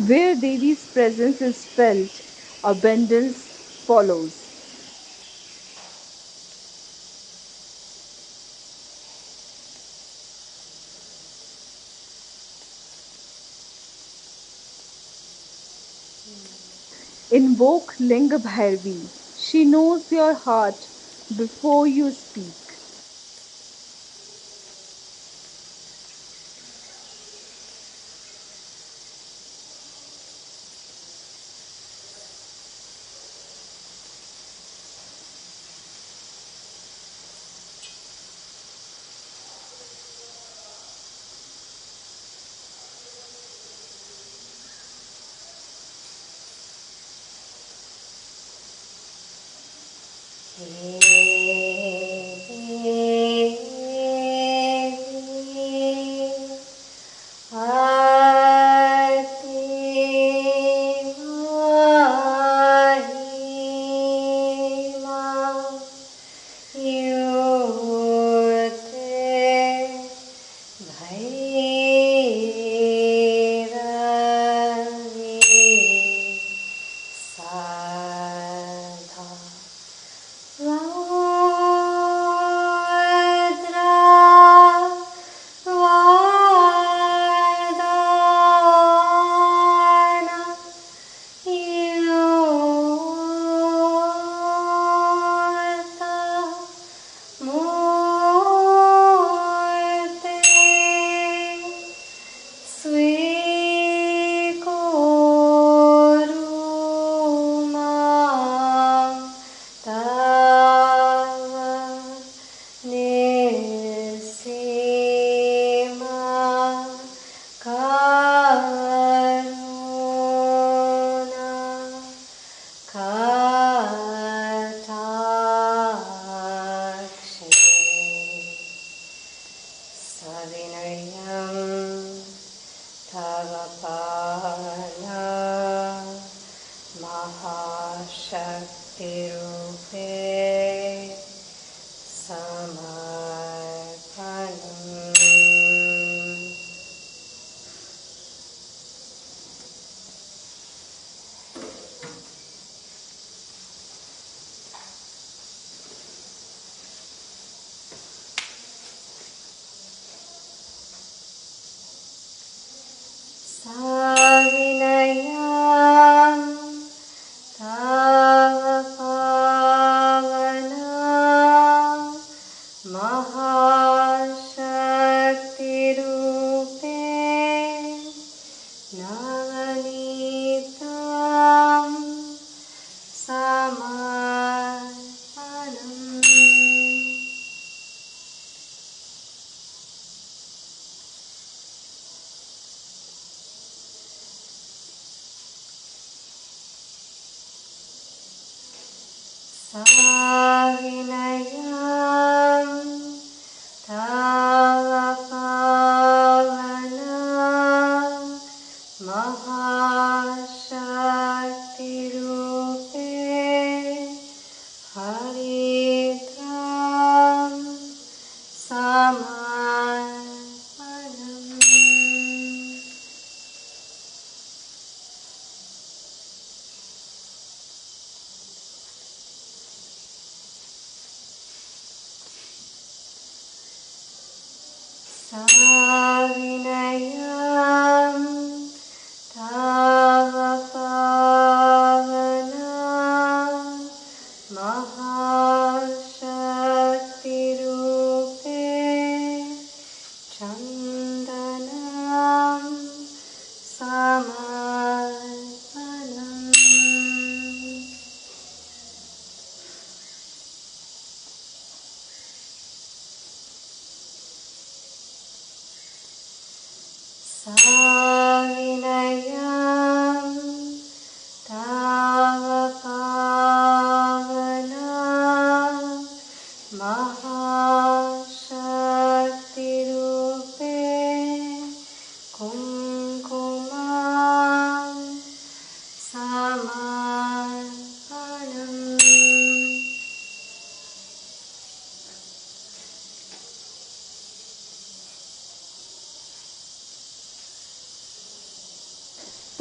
Where Devi's presence is felt, abundance follows. Invoke Linga Bhairavi. She knows your heart before you speak.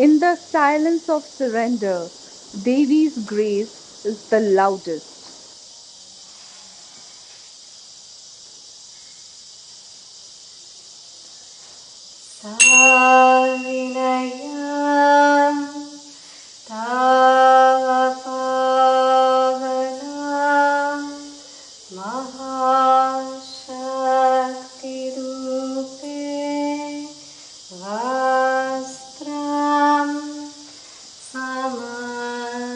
In the silence of surrender, Devi's grace is the loudest. Savinayam Tava Pavana Mahashakti Rupe Vastram Samarpanam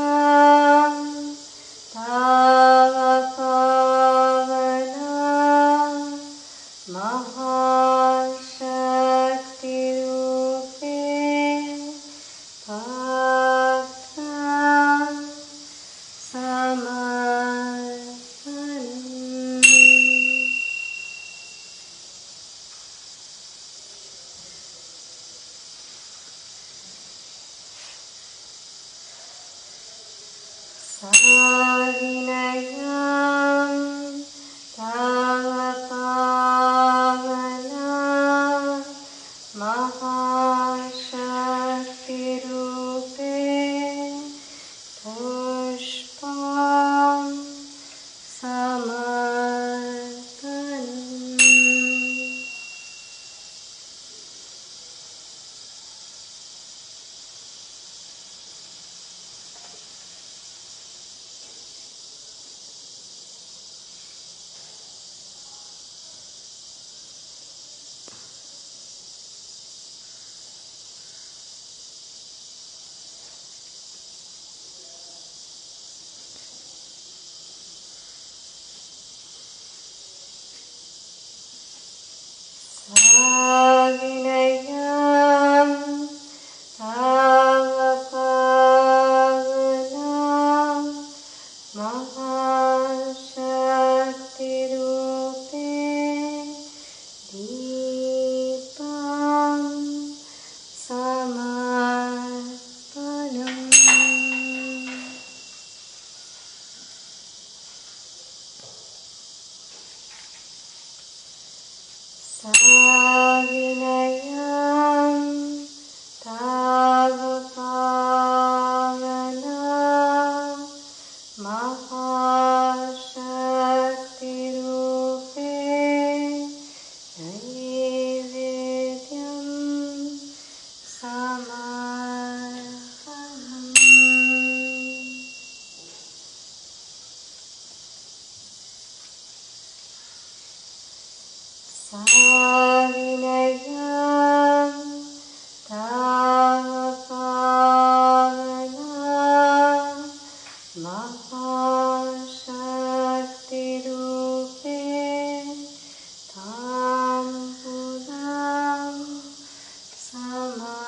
Savinayam Tava Pavana Mahashakti Rupe Bhaktam Samarpanam Savinayam Tava Pavana Mahashakti Rupe Pushpam Samarpanam Savinayam Tava Pavana Mahashakti Rupe Deepam Samarpanam Savinayam Tava Pavana Mahashakti Rupe Naivedyam Samarpanam Savinayam Tava Pavana Mahashakti Rupe Tampudam Samarpanam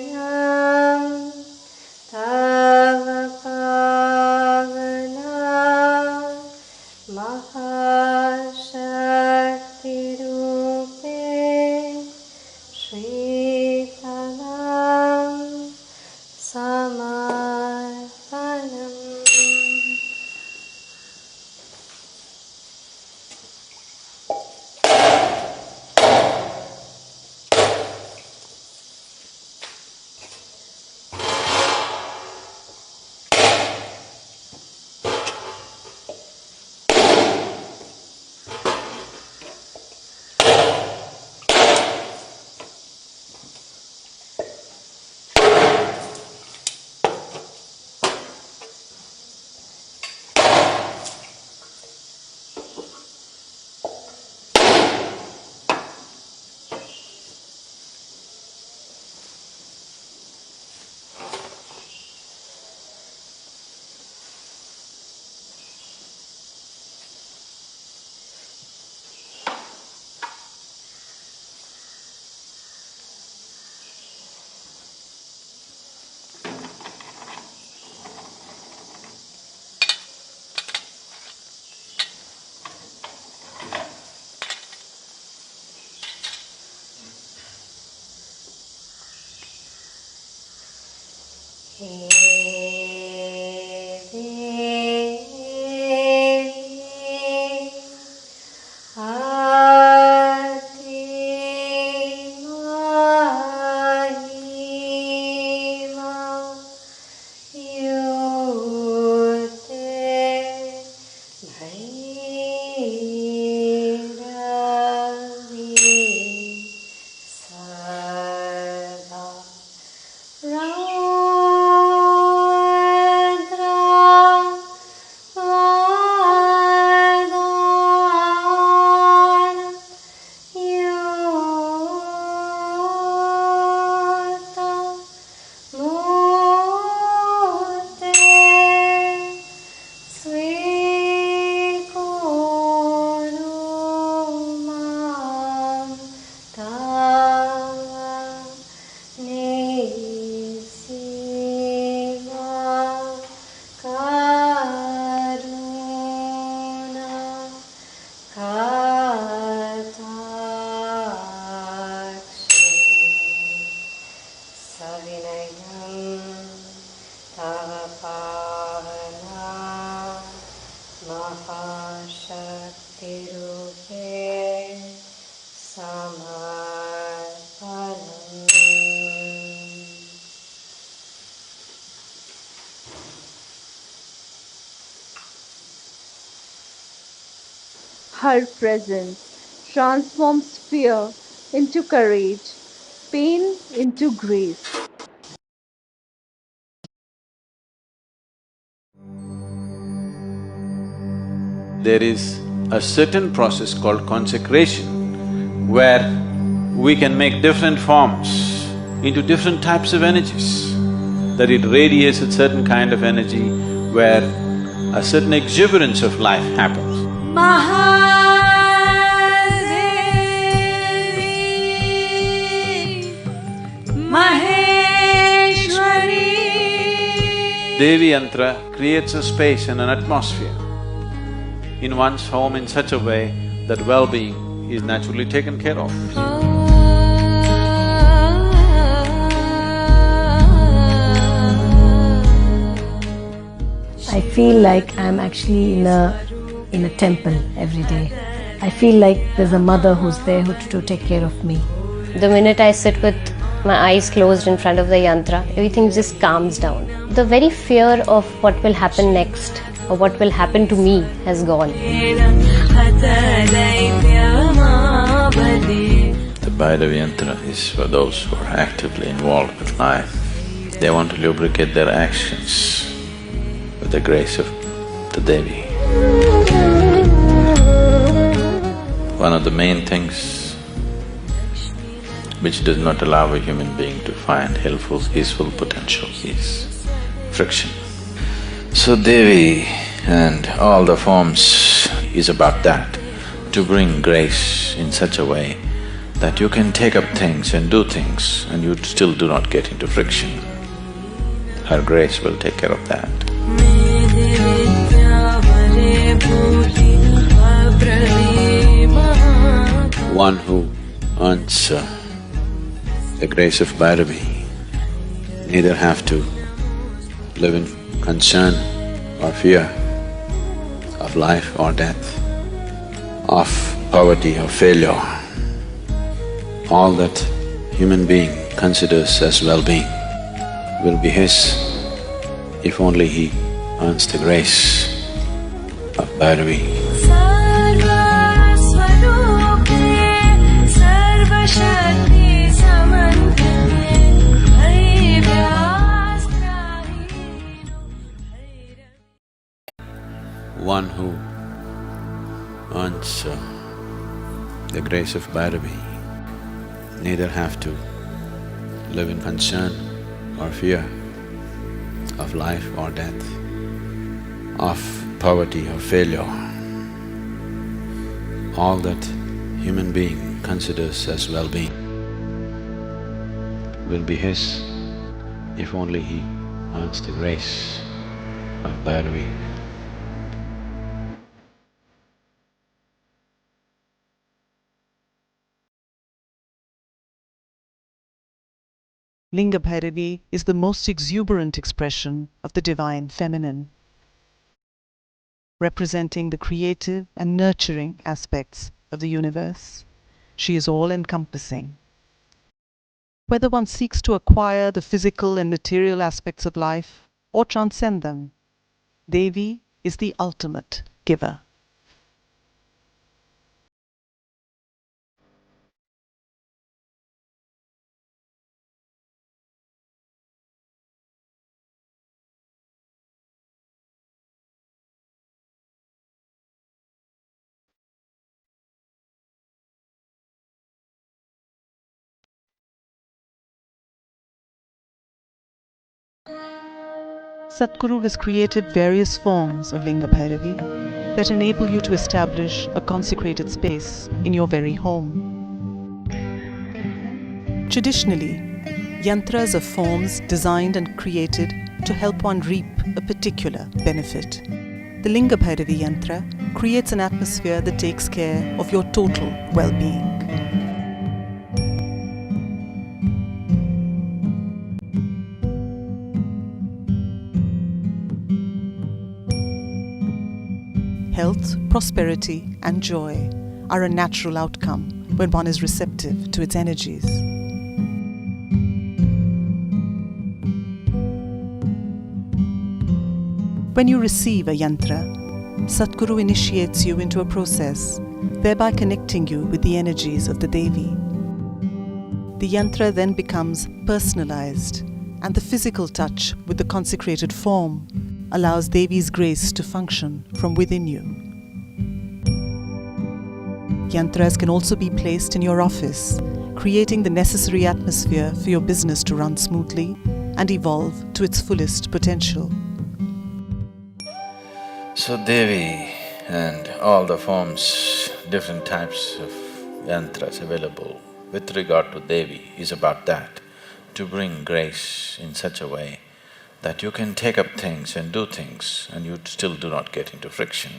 Savinayam Tava Pavana Mahashakti Rupe Shripalam Samarpanam महाशक्तिरूपेण समर्पणम्। Her presence transforms fear into courage, pain into grace. There is a certain process called consecration where we can make different forms into different types of energies, that it radiates a certain kind of energy where a certain exuberance of life happens. Devi Yantra creates a space and an atmosphere in one's home in such a way that well-being is naturally taken care of. I feel like I'm actually in a temple every day. I feel like there's a mother who's there to take care of me. The minute I sit with my eyes closed in front of the yantra, everything just calms down. The very fear of what will happen next or what will happen to me has gone. The Bhairavi Yantra is for those who are actively involved with life. They want to lubricate their actions with the grace of the Devi. One of the main things which does not allow a human being to find helpful, peaceful potential is friction. So Devi and all the forms is about that, to bring grace in such a way that you can take up things and do things and you still do not get into friction. Her grace will take care of that. One who earns the grace of Bhairavi neither have to live in concern or fear of life or death, of poverty or failure. All that human being considers as well-being will be his if only he earns the grace of Bhairavi. One who earns the grace of Bhairavi neither have to live in concern or fear of life or death, of poverty or failure. All that human being considers as well-being will be his if only he earns the grace of Bhairavi. Linga Bhairavi is the most exuberant expression of the divine feminine, representing the creative and nurturing aspects of the universe. She is all-encompassing. Whether one seeks to acquire the physical and material aspects of life or transcend them, Devi is the ultimate giver. Sadhguru has created various forms of Linga Bhairavi that enable you to establish a consecrated space in your very home. Traditionally, yantras are forms designed and created to help one reap a particular benefit. The Linga Bhairavi yantra creates an atmosphere that takes care of your total well-being. health, prosperity, and joy are a natural outcome when one is receptive to its energies. When you receive a yantra, Satguru initiates you into a process, thereby connecting you with the energies of the Devi. The yantra then becomes personalized, and the physical touch with the consecrated form allows Devi's grace to function from within you. Yantras can also be placed in your office, creating the necessary atmosphere for your business to run smoothly and evolve to its fullest potential. So Devi and all the forms, different types of yantras available with regard to Devi is about that, to bring grace in such a way that you can take up things and do things and you still do not get into friction.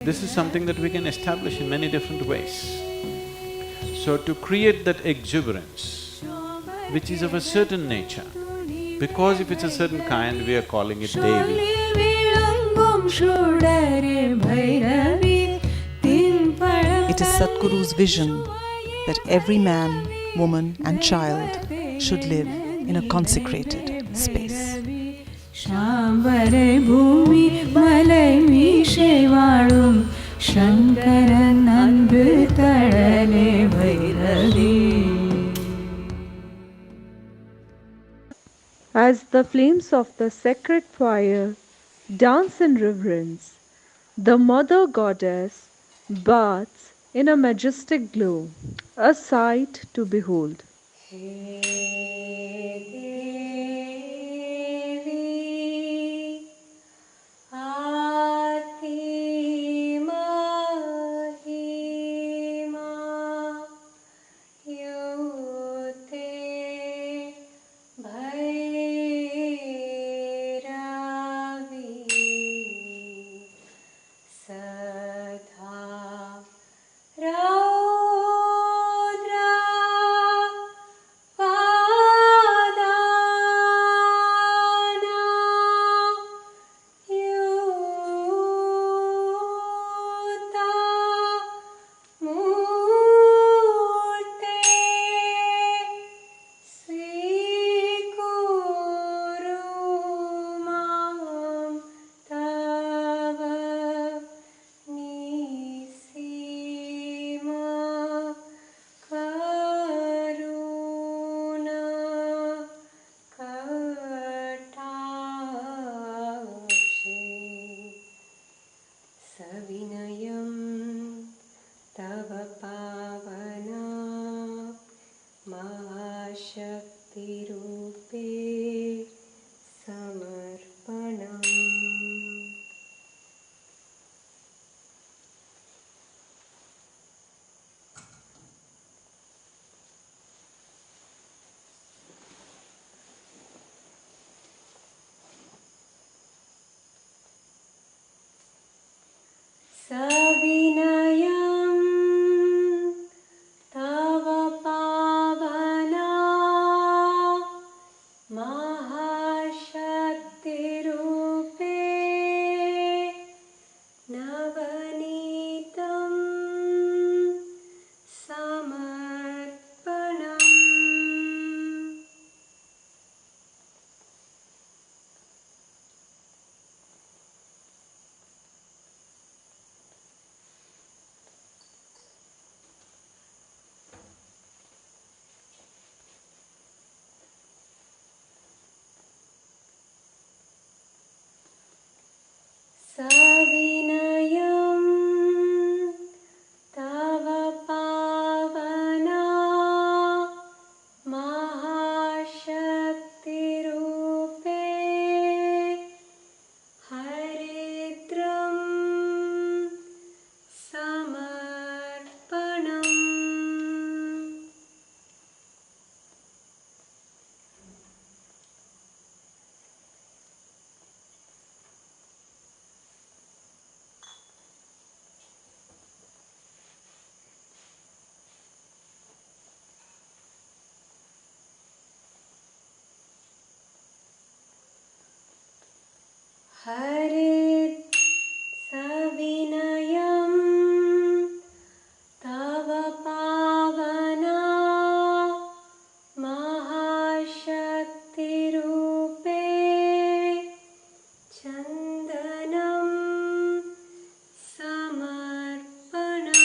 This is something that we can establish in many different ways. So to create that exuberance, which is of a certain nature, because if it's a certain kind, we are calling it Devi. It is Satguru's vision that every man, woman and child should live in a consecrated space. शांबरे भूमि मलै मीशेवाळुम Shankaran Anbu तळले Bhairavi. As the flames of the sacred fire dance in reverence, the mother goddess bathes in a majestic glow, a sight to behold. हरित सविनयं तव पावना महाशक्तिरूपे चन्दनं समर्पणम्।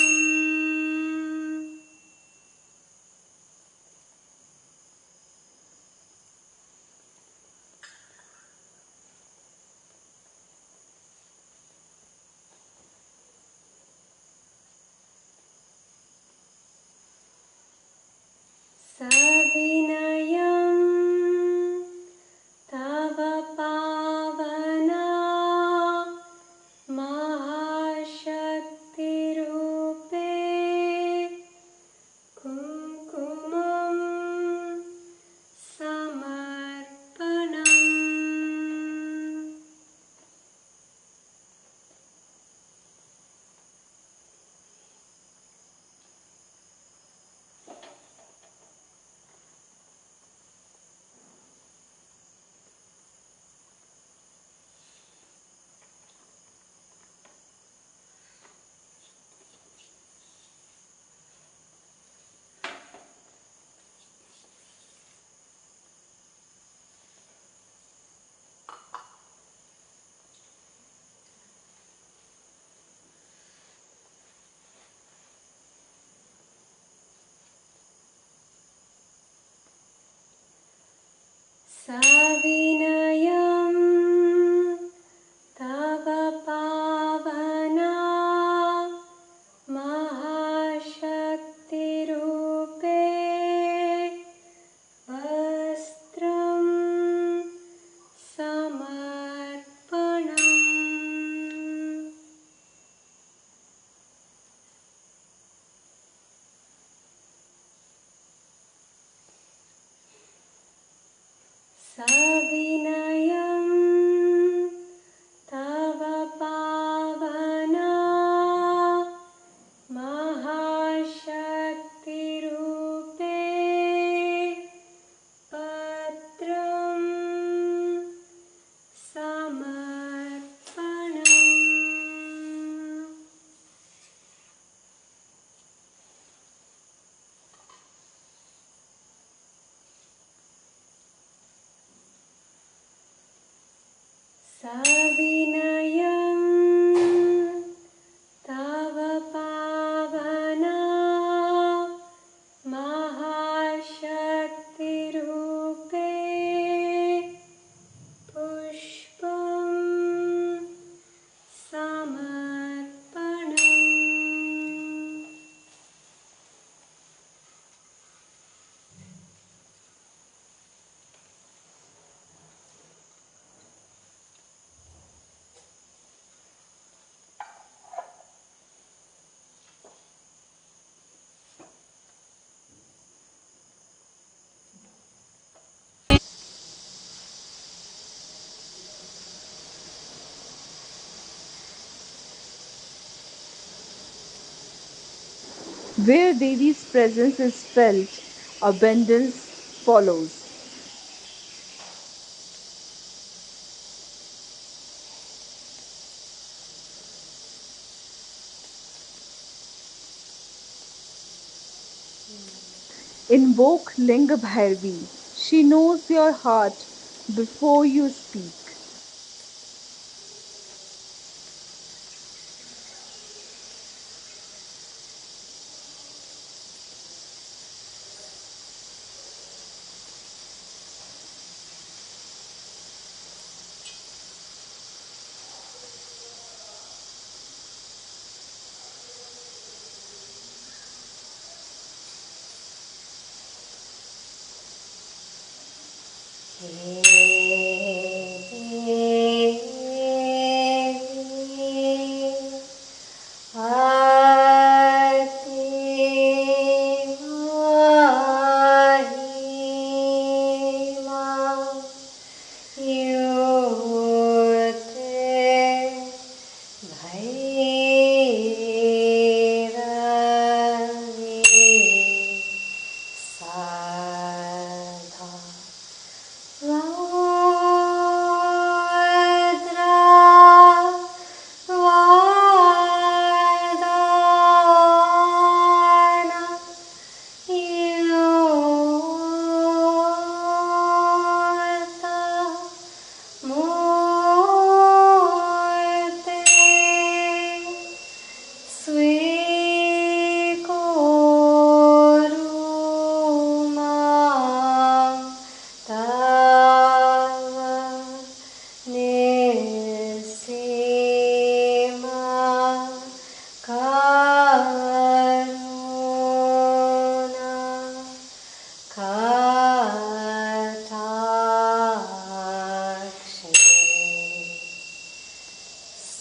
सविनयं तव पावना महाशक्तिरूपे कुङ्कुमं समर्पणम्। सविनयं तव पावना महाशक्तिरूपे वस्त्रं समर्पणम्। सविनयं तव पावना महाशक्तिरूपे पत्रं समर्पणम्। सविनयं तव पावना महाशक्तिरूपे पुष्पं समर्पणम्। Where Devi's presence is felt, abundance follows. Invoke Linga Bhairavi. She knows your heart before you speak. Ra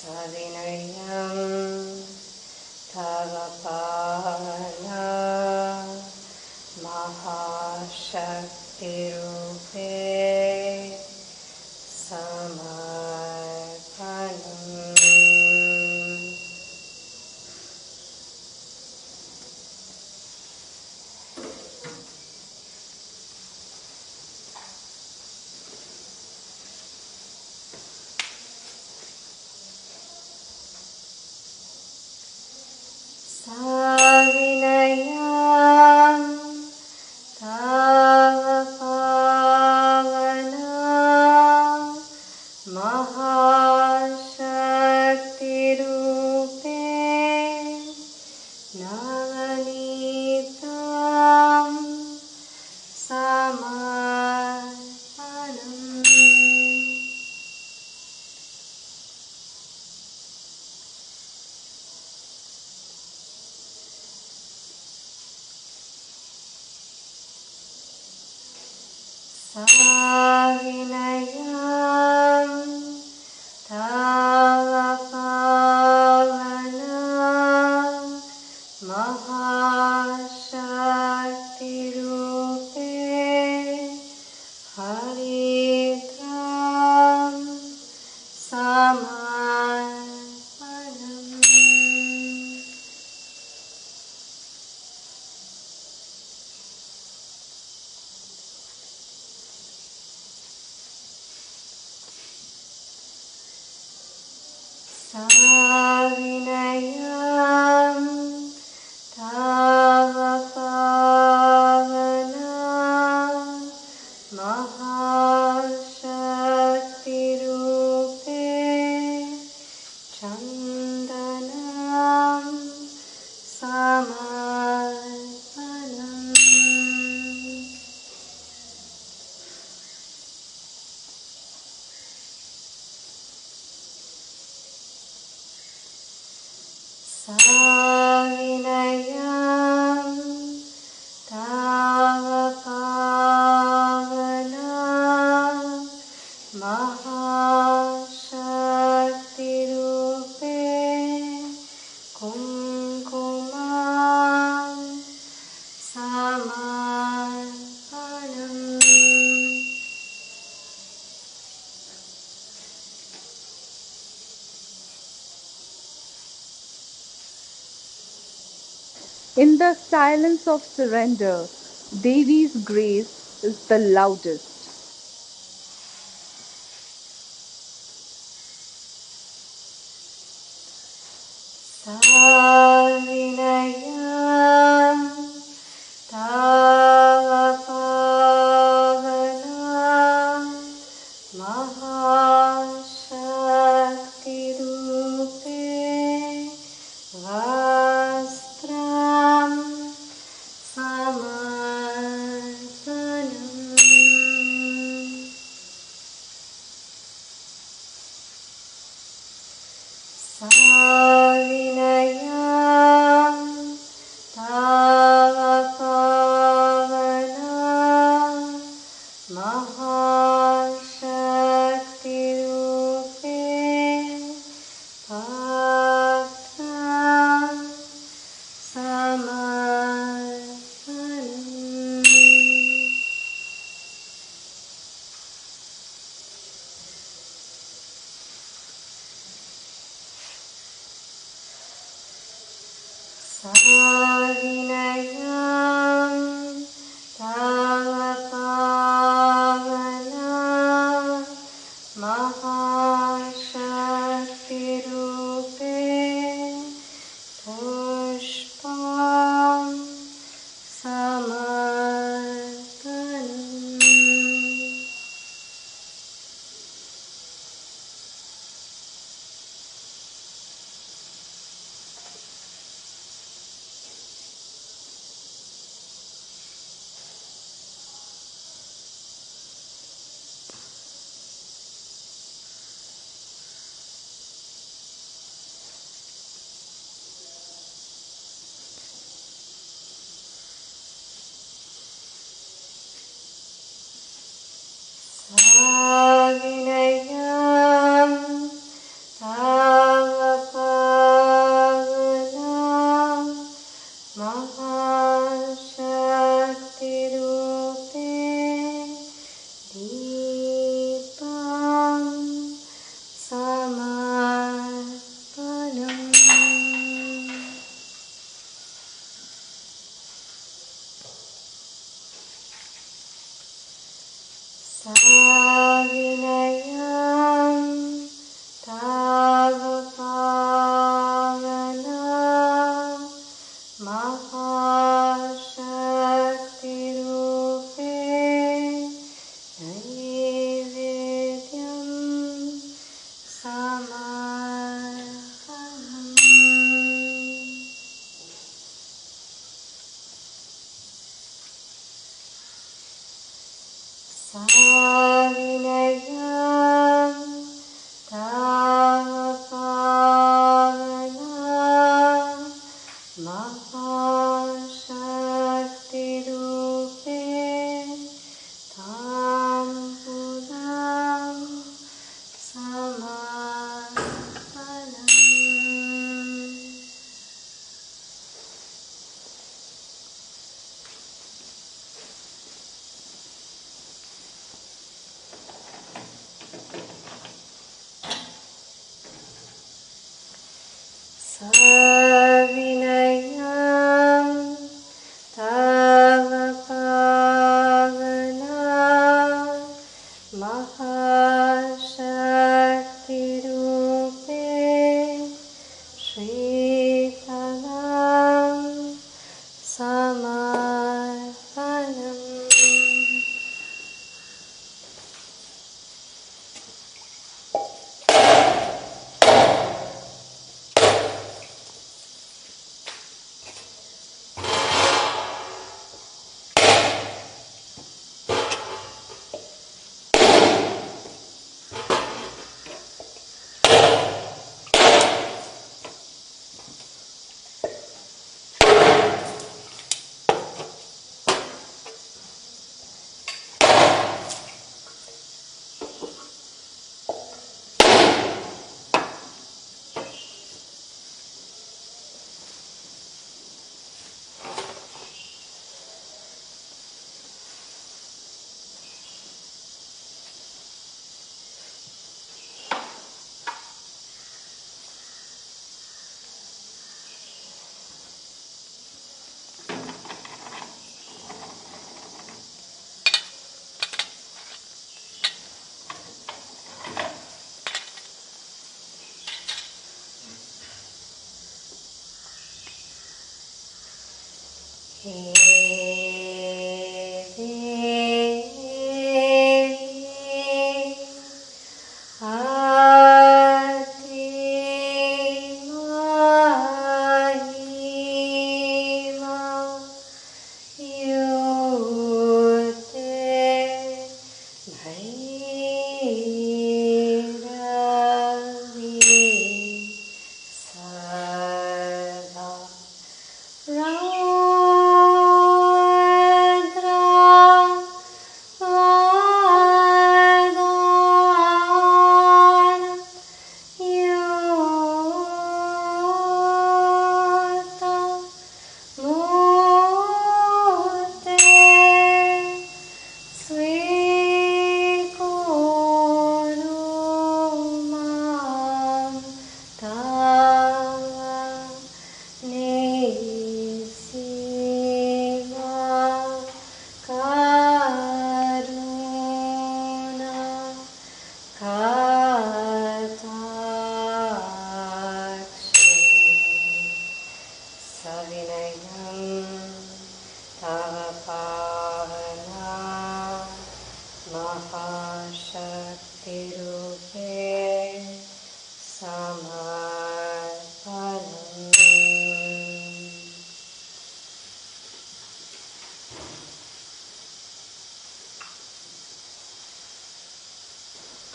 Savinayam Tavapana Mahashaktirupe Samarpanam. Savinayam Tavapavana Mahashaktirupe Navanitam Samarpanam. Savinayam Tavapavana Mahashaktirupe Haridram Samarpanam. Savinayam Tavapavana Mahashaktirupe Chandanam Samarpanam. Savinayam Tavapavana Mahashaktirupe Kumkumam Samarpanam. In the silence of surrender, Devi's grace is the loudest. Savinayam Tavapavana Mahashaktirupe Vastram Samarpanam. Savinayam Tavapavana Mahashaktirupe Bhaktam Samarpanam. Savinayam Tavapavana Mahashaktirupe Pushpam Samarpanam. Savinayam Tava Pavana Mahashakti Rupe Shripalam Samarpanam.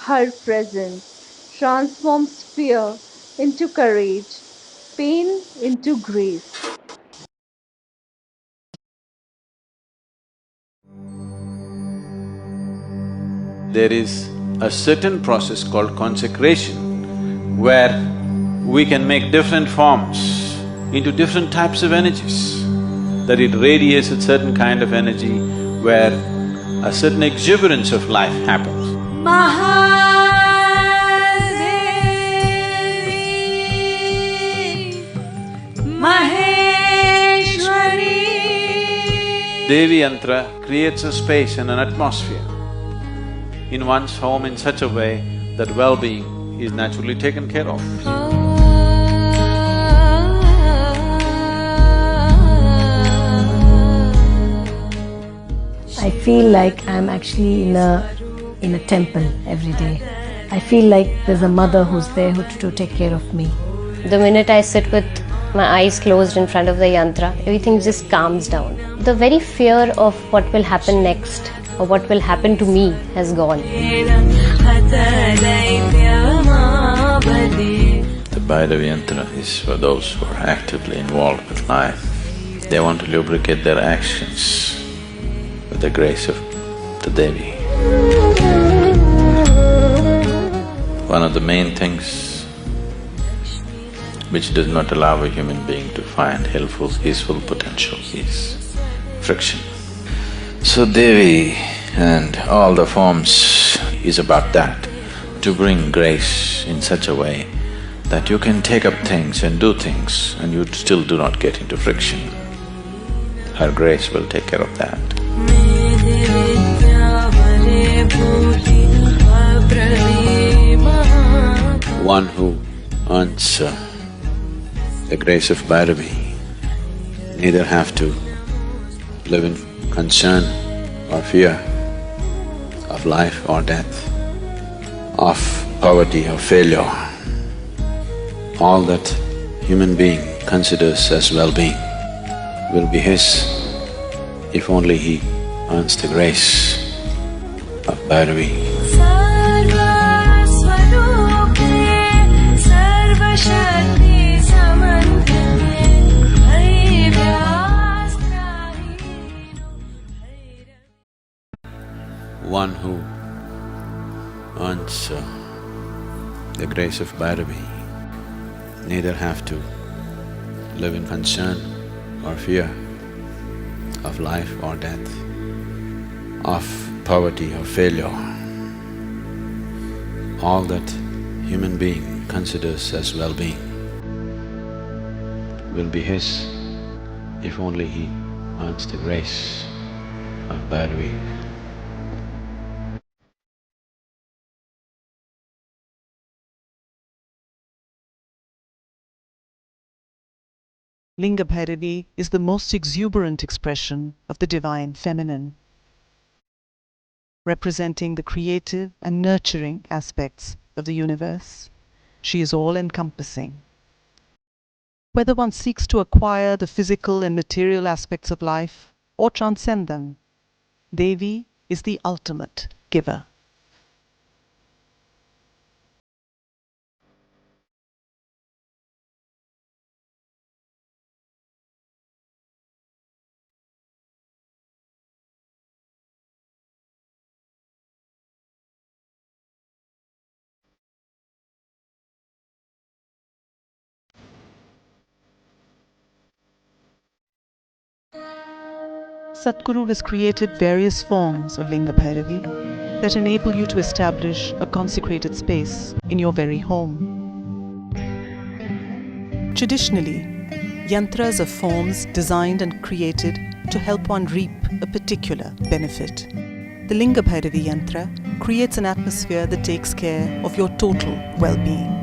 Her presence transforms fear into courage, pain into grace. There is a certain process called consecration where we can make different forms into different types of energies, that it radiates a certain kind of energy where a certain exuberance of life happens. Devi Yantra creates a space and an atmosphere in one's home in such a way that well-being is naturally taken care of. I feel like I'm actually in a temple every day. I feel like there's a mother who's there to take care of me. The minute I sit with my eyes closed in front of the yantra, everything just calms down. The very fear of what will happen next or what will happen to me has gone. The Bhairavi Yantra is for those who are actively involved with life. They want to lubricate their actions with the grace of the Devi. One of the main things which does not allow a human being to find helpful, peaceful potential is friction. So Devi and all the forms is about that, to bring grace in such a way that you can take up things and do things and you still do not get into friction. Her grace will take care of that. One who earns the grace of Bhairavi neither have to live in concern or fear of life or death, of poverty or failure. All that human being considers as well-being will be his if only he earns the grace of Bhairavi. One who earns the grace of Bhairavi neither have to live in concern or fear of life or death, of poverty or failure. All that human being considers as well-being will be his if only he earns the grace of Bhairavi. Linga Bhairavi is the most exuberant expression of the divine feminine, representing the creative and nurturing aspects of the universe. She is all-encompassing. Whether one seeks to acquire the physical and material aspects of life or transcend them, Devi is the ultimate giver. Sadhguru has created various forms of Linga Bhairavi that enable you to establish a consecrated space in your very home. Traditionally, yantras are forms designed and created to help one reap a particular benefit. The Linga Bhairavi yantra creates an atmosphere that takes care of your total well-being.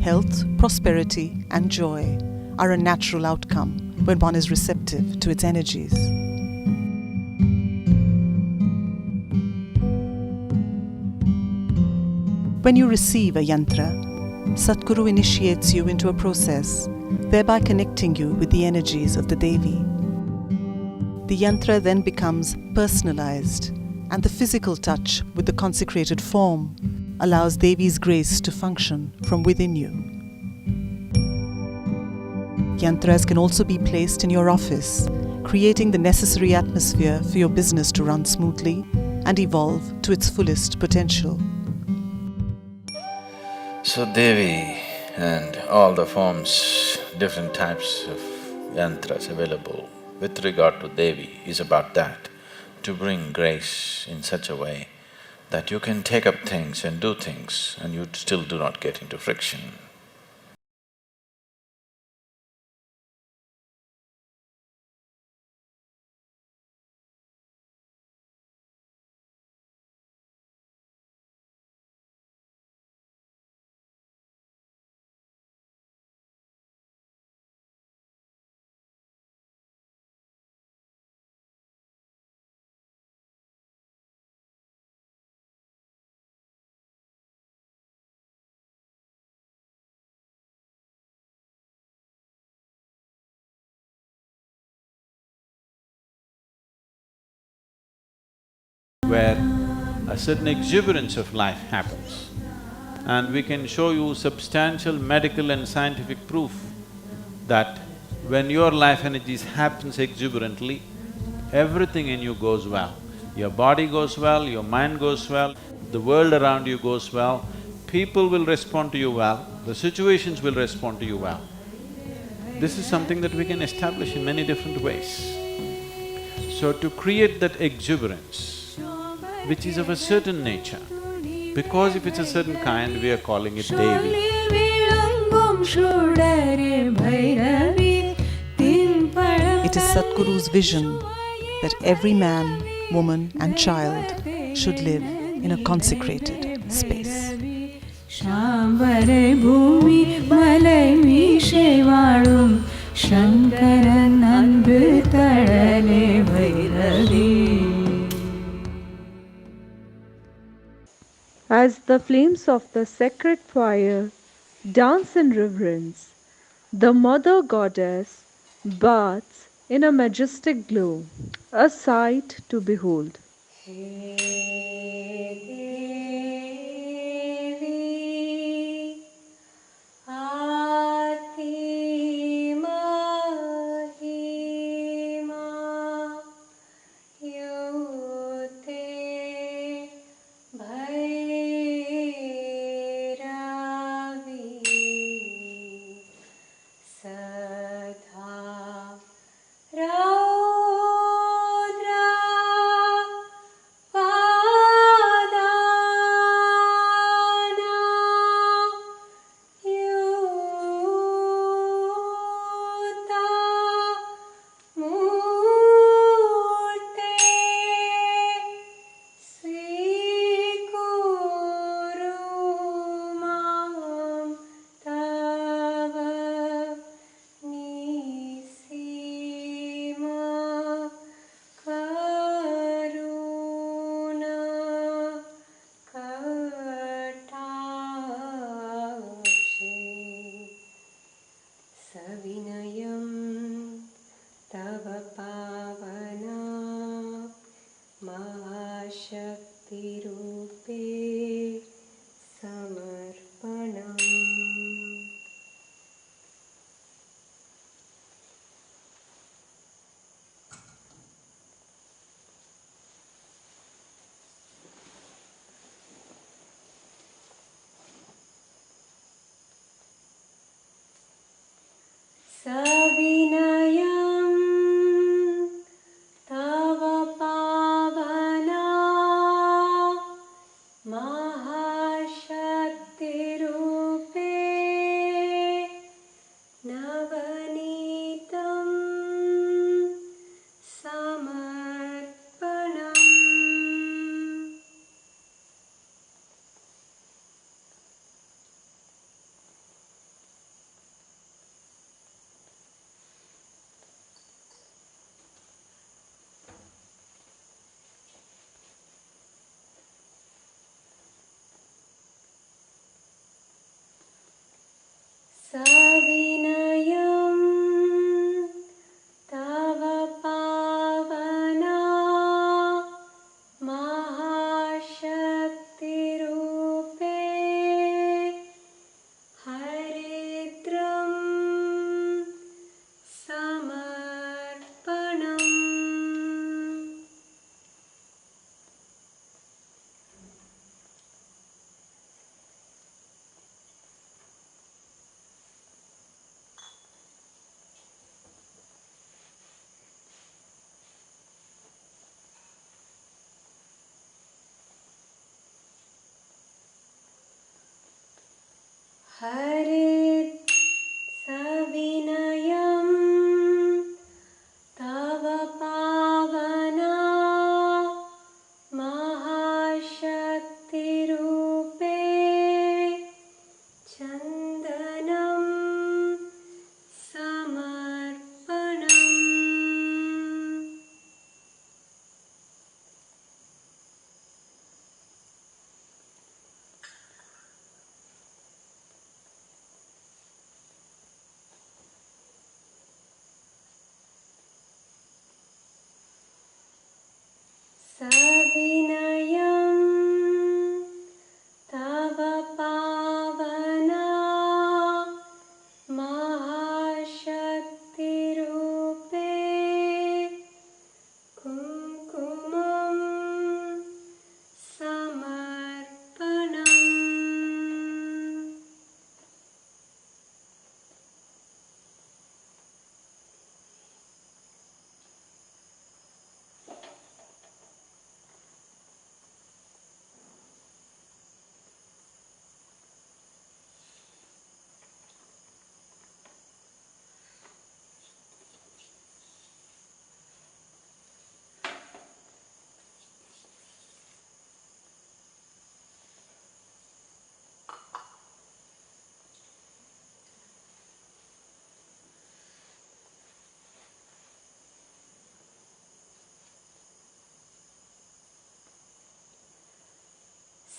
Health, prosperity and joy are a natural outcome when one is receptive to its energies. When you receive a yantra, Sadhguru initiates you into a process, thereby connecting you with the energies of the Devi. The yantra then becomes personalized, and the physical touch with the consecrated form allows Devi's grace to function from within you. Yantras can also be placed in your office, creating the necessary atmosphere for your business to run smoothly and evolve to its fullest potential. So Devi and all the forms, different types of yantras available with regard to Devi is about that, to bring grace in such a way that you can take up things and do things and you still do not get into friction. Where a certain exuberance of life happens. And we can show you substantial medical and scientific proof that when your life energies happens exuberantly, everything in you goes well. Your body goes well, your mind goes well, the world around you goes well, people will respond to you well, the situations will respond to you well. This is something that we can establish in many different ways. So to create that exuberance, which is of a certain nature, because if it's a certain kind, we are calling it Devi. It is Sadhguru's vision that every man, woman and child should live in a consecrated space. शाम्बरे भूमि मलै मीशेवाळुं Shankaran Anbu तडले Bhairavi. As the flames of the sacred fire dance in reverence, the mother goddess bathes in a majestic glow, a sight to behold. हे देवी आति महिमा युते भैरवी सदा रौद्रा पादाना युता मूर्ते स्वीकुरु मां तव निसीमा करुणा कटाक्षे सविनयं तव पावना महाशक्तिरूपे समर्पणम्. सविनयं तव पावना महाशक्तिरूपे नवनीतं समर्पणम्. सविनयं तव पावना महाशक्तिरूपे हरिद्रं समर्पणम्. हरिद् सविनयं तव पावना महाशक्तिरूपे चन्दनं समर्पणम्.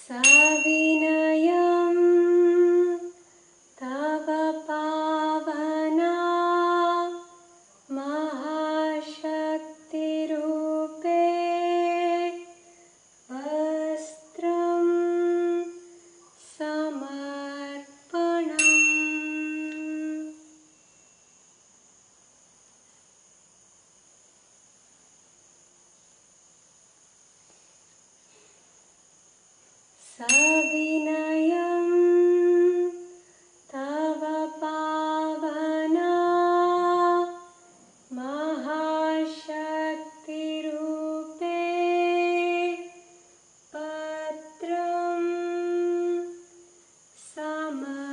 सविनयं तव पावना महाशक्तिरूपे वस्त्रं समर्पणम्। सविनयं तव पावना महाशक्तिरूपे पत्रं समर्पणम्।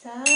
सा